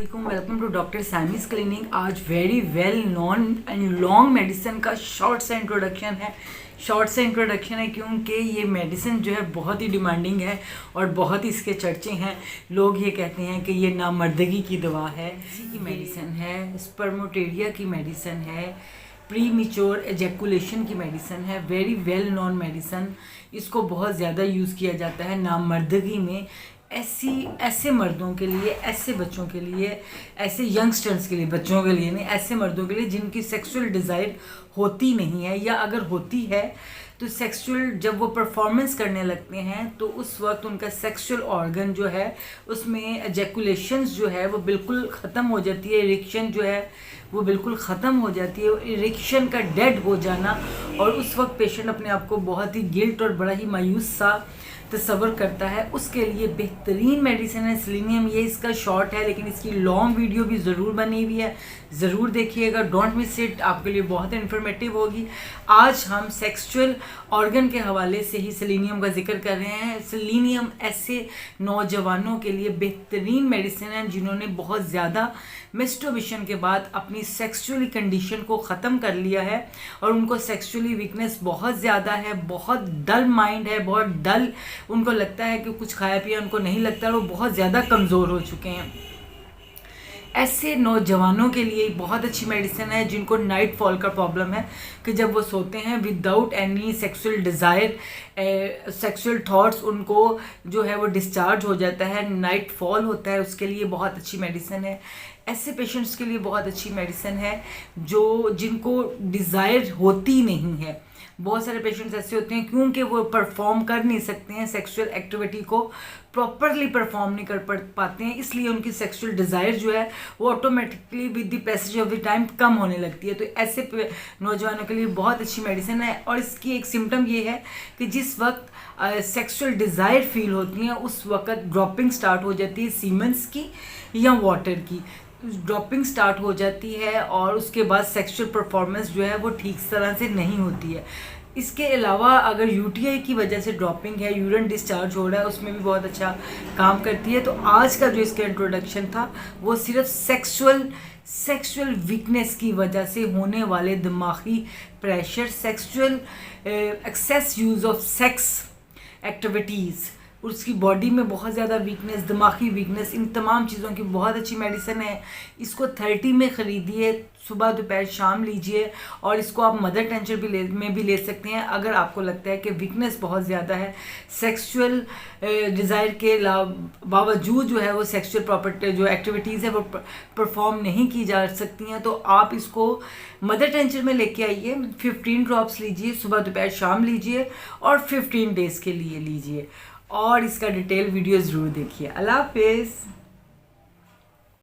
Welcome to doctor Sammy's clinic. आज very well known and long medicine का short सा introduction है क्योंकि ये मेडिसिन जो है बहुत ही डिमांडिंग है और बहुत ही इसके चर्चे हैं। लोग ये कहते हैं कि ये नामर्दगी की दवा है, इसी की मेडिसिन है, स्पर्मेटोरिया की मेडिसिन है, प्री मैच्योर एजैकुलेशन की मेडिसिन है। वेरी वेल नॉन मेडिसिन, इसको बहुत ज़्यादा यूज़ किया जाता है नामर्दगी में। ऐसे मर्दों के लिए, ऐसे बच्चों के लिए, ऐसे यंगस्टर्स के लिए, बच्चों के लिए नहीं, ऐसे मर्दों के लिए जिनकी सेक्सुअल डिज़ायर होती नहीं है, या अगर होती है तो सेक्सुअल जब वो परफॉर्मेंस करने लगते हैं तो उस वक्त उनका सेक्सुअल ऑर्गन जो है उसमें एजैकुलेशंस जो है वो बिल्कुल ख़त्म हो जाती है, इरेक्शन जो है वो बिल्कुल ख़त्म हो जाती है, इरेक्शन का डेड हो जाना। और उस वक्त पेशेंट अपने आप को बहुत ही गिल्ट और बड़ा ही मायूस सा तस्वर करता है। उसके लिए बेहतरीन मेडिसिन है सेलेनियम। ये इसका शॉर्ट है लेकिन इसकी लॉन्ग वीडियो भी ज़रूर बनी हुई है, ज़रूर देखिएगा, डोंट मिस इट, आपके लिए बहुत इन्फॉर्मेटिव होगी। आज हम सेक्सुअल ऑर्गन के हवाले से ही सेलेनियम का जिक्र कर रहे हैं। सेलेनियम ऐसे नौजवानों के लिए बेहतरीन मेडिसिन है जिन्होंने बहुत ज़्यादा मेस्टरबेशन के बाद अपनी सेक्सुअली कंडीशन को ख़त्म कर लिया है और उनको सेक्सुअली वीकनेस बहुत ज़्यादा है, बहुत डल माइंड है, बहुत डल, उनको लगता है कि कुछ खाया पिया उनको नहीं लगता और वो बहुत ज़्यादा कमज़ोर हो चुके हैं। ऐसे नौजवानों के लिए बहुत अच्छी मेडिसिन है जिनको नाइट फॉल का प्रॉब्लम है कि जब वो सोते हैं without any sexual desire, sexual thoughts उनको जो है वो डिस्चार्ज हो जाता है, नाइट फॉल होता है, उसके लिए बहुत अच्छी मेडिसिन है। ऐसे पेशेंट्स के लिए बहुत अच्छी मेडिसिन है जिनको डिज़ायर होती नहीं है। बहुत सारे पेशेंट्स ऐसे होते हैं क्योंकि वो परफॉर्म कर नहीं सकते हैं, सेक्सुअल एक्टिविटी को प्रॉपरली परफॉर्म नहीं कर पाते हैं, इसलिए उनकी सेक्सुअल डिज़ायर जो है वो automatically with the passage of the time कम होने लगती है। तो ऐसे नौजवानों के लिए बहुत अच्छी मेडिसिन है। और इसकी एक सिम्टम ये है कि जिस वक्त सेक्सुअल डिज़ायर फील होती है उस वक्त ड्रॉपिंग स्टार्ट हो जाती है सीमेंस की या वाटर की, ड्रॉपिंग स्टार्ट हो जाती है और उसके बाद सेक्सुअल परफॉर्मेंस जो है वो ठीक तरह से नहीं होती है। इसके अलावा अगर यूटीआई की वजह से ड्रॉपिंग है, यूरिन डिस्चार्ज हो रहा है, उसमें भी बहुत अच्छा काम करती है। तो आज का जो इसका इंट्रोडक्शन था वो सिर्फ सेक्सुअल वीकनेस की वजह से होने वाले दिमागी pressure, sexual excess use of sex activities, उसकी बॉडी में बहुत ज़्यादा वीकनेस, दिमागी वीकनेस, इन तमाम चीज़ों की बहुत अच्छी मेडिसिन है। इसको 30 में ख़रीदिए, सुबह दोपहर शाम लीजिए और इसको आप मदर टेंशन में भी ले सकते हैं। अगर आपको लगता है कि वीकनेस बहुत ज़्यादा है, सेक्सुअल डिज़ायर के बावजूद जो है वो सेक्सुअल प्रॉपर्टी जो एक्टिविटीज़ है वो परफॉर्म नहीं की जा सकती हैं, तो आप इसको मदर टेंशन में लेके आइए। 15 ड्रॉप्स लीजिए, सुबह दोपहर शाम लीजिए और 15 डेज़ के लिए लीजिए और इसका डिटेल वीडियो ज़रूर देखिए। अल्लाह हाफिज़।